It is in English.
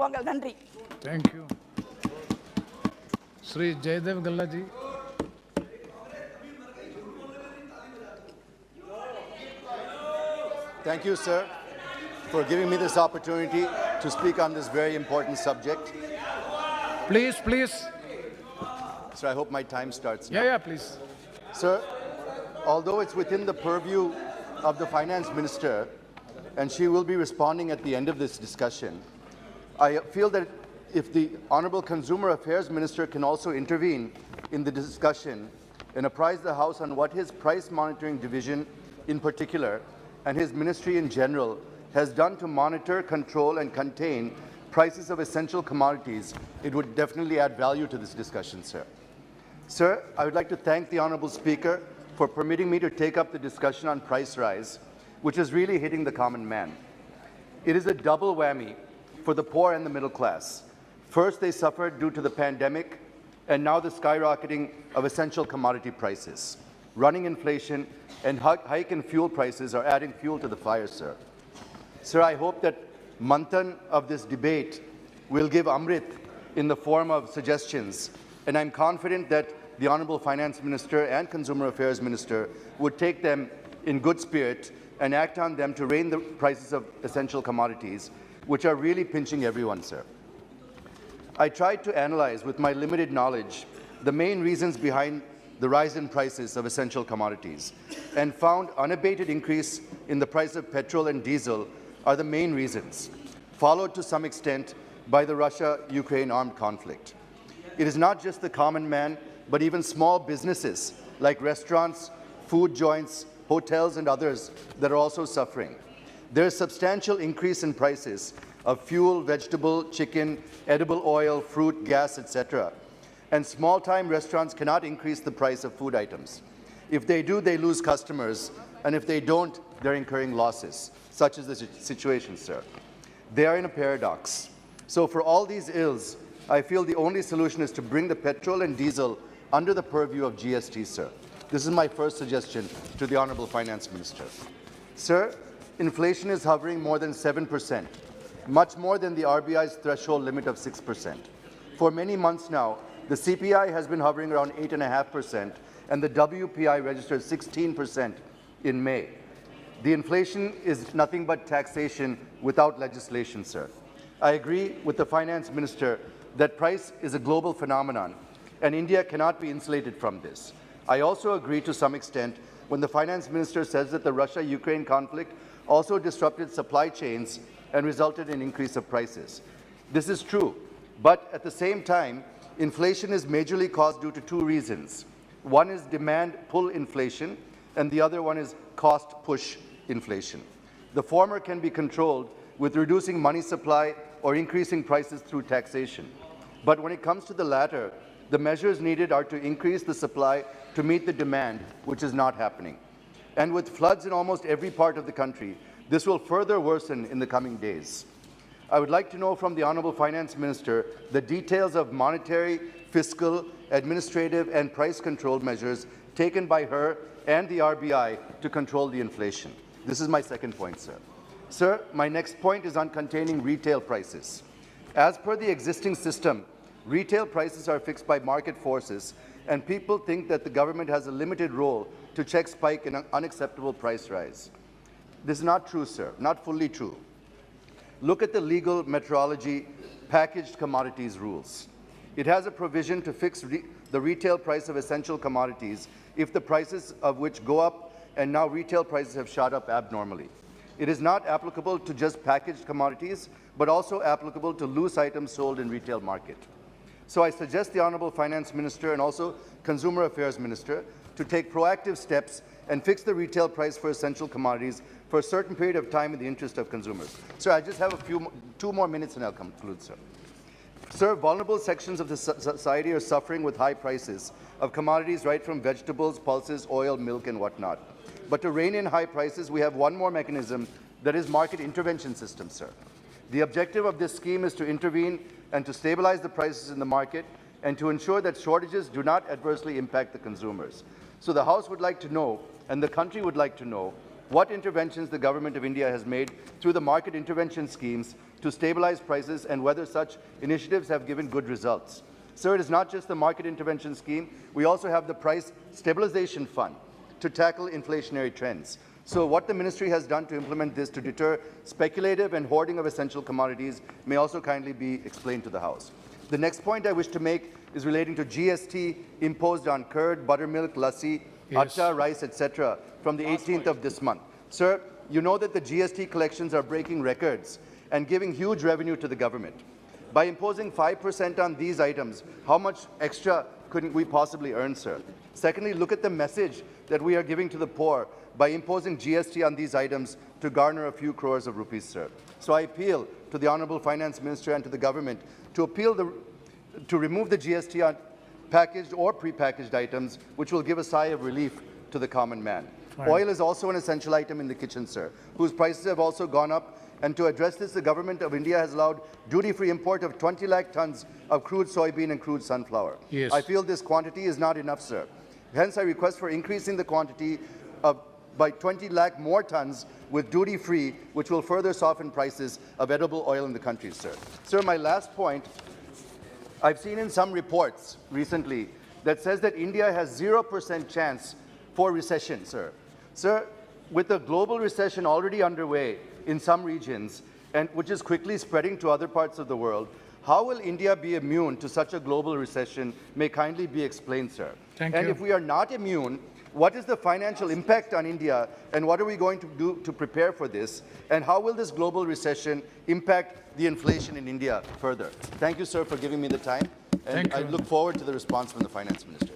பொங்கல். நன்றி. Thank you. Sri Jaydev Gallaji. Thank you, sir, for giving me this opportunity to speak on this very important subject. Please, please. Sir, I hope my time starts now. Yeah, please. Sir, although it's within the purview of the finance minister, and she will be responding at the end of this discussion, I feel that if the Honorable Consumer Affairs Minister can also intervene in the discussion and apprise the House on what his price monitoring division in particular and his ministry in general has done to monitor, control and contain prices of essential commodities, it would definitely add value to this discussion, sir. Sir, I would like to thank the Honorable Speaker for permitting me to take up the discussion on price rise, which is really hitting the common man. It is a double whammy for the poor and the middle class. First, they suffered due to the pandemic, and now the skyrocketing of essential commodity prices. Running inflation and hike in fuel prices are adding fuel to the fire, sir. Sir, I hope that manthan of this debate will give Amrit in the form of suggestions, and I'm confident that the Honourable Finance Minister and Consumer Affairs Minister would take them in good spirit and act on them to rein the prices of essential commodities, which are really pinching everyone, sir. I tried to analyze with my limited knowledge the main reasons behind the rise in prices of essential commodities and found unabated increase in the price of petrol and diesel are the main reasons, followed to some extent by the Russia-Ukraine armed conflict. It is not just the common man, but even small businesses like restaurants, food joints, hotels and others that are also suffering. There is substantial increase in prices of fuel, vegetable, chicken, edible oil, fruit, gas, etc. And small-time restaurants cannot increase the price of food items. If they do, they lose customers, and if they don't, they're incurring losses. Such is the situation, sir. They are in a paradox. So for all these ills, I feel the only solution is to bring the petrol and diesel under the purview of GST, sir. This is my first suggestion to the Honourable Finance Minister. Sir, inflation is hovering more than 7%, much more than the RBI's threshold limit of 6%. For many months now, the CPI has been hovering around 8.5%, and the WPI registered 16% in May. The inflation is nothing but taxation without legislation, sir. I agree with the Finance Minister that price is a global phenomenon, and India cannot be insulated from this. I also agree to some extent when the Finance Minister says that the Russia-Ukraine conflict also disrupted supply chains and resulted in increase of prices. This is true, but at the same time, inflation is majorly caused due to two reasons. One is demand pull inflation, and the other one is cost push inflation. The former can be controlled with reducing money supply or increasing prices through taxation. But when it comes to the latter, the measures needed are to increase the supply to meet the demand, which is not happening. And with floods in almost every part of the country, this will further worsen in the coming days. I would like to know from the Honourable Finance Minister the details of monetary, fiscal, administrative and price control measures taken by her and the RBI to control the inflation. This is my second point, sir. Sir, my next point is on containing retail prices. As per the existing system, retail prices are fixed by market forces, and people think that the government has a limited role to check spike in an unacceptable price rise. This is not true, sir, not fully true. Look at the legal metrology packaged commodities rules. It has a provision to fix the retail price of essential commodities if the prices of which go up, and now retail prices have shot up abnormally. It is not applicable to just packaged commodities, but also applicable to loose items sold in retail market. So I suggest the Honourable Finance Minister and also Consumer Affairs Minister to take proactive steps and fix the retail price for essential commodities for a certain period of time in the interest of consumers. Sir, I just have two more minutes and I'll conclude, sir. Sir, vulnerable sections of the society are suffering with high prices of commodities right from vegetables, pulses, oil, milk and whatnot. But to rein in high prices, we have one more mechanism, that is market intervention system, sir. The objective of this scheme is to intervene and to stabilize the prices in the market and to ensure that shortages do not adversely impact the consumers. So the House would like to know, and the country would like to know, what interventions the Government of India has made through the market intervention schemes to stabilize prices and whether such initiatives have given good results. Sir, it is not just the market intervention scheme. We also have the price stabilization fund to tackle inflationary trends. So what the ministry has done to implement this to deter speculative and hoarding of essential commodities may also kindly be explained to the House. The next point I wish to make is relating to GST imposed on curd, buttermilk, lassi, atta, rice, etc. from the 18th of this month. Sir, you know that the GST collections are breaking records and giving huge revenue to the government. By imposing 5% on these items, how much extra could we possibly earn, sir? Secondly, look at the message that we are giving to the poor by imposing GST on these items to garner a few crores of rupees, sir. So I appeal to the Honourable Finance Minister and to the government to remove the GST on packaged or prepackaged items, which will give a sigh of relief to the common man. Fine. Oil is also an essential item in the kitchen, sir, whose prices have also gone up. And to address this, the Government of India has allowed duty-free import of 20 lakh tons of crude soybean and crude sunflower. Yes. I feel this quantity is not enough, sir. Hence, I request for increasing the quantity by 20 lakh more tons with duty-free, which will further soften prices of edible oil in the country, sir. Sir, my last point, I've seen in some reports recently that says that India has 0% chance for recession, sir. Sir, with the global recession already underway in some regions, and which is quickly spreading to other parts of the world, how will India be immune to such a global recession? May kindly be explained, sir. Thank and you. if we are not immune, what is the financial impact on India, and what are we going to do to prepare for this? And how will this global recession impact the inflation in India further? Thank you, sir, for giving me the time, and Thank I you. look forward to the response from the Finance Minister.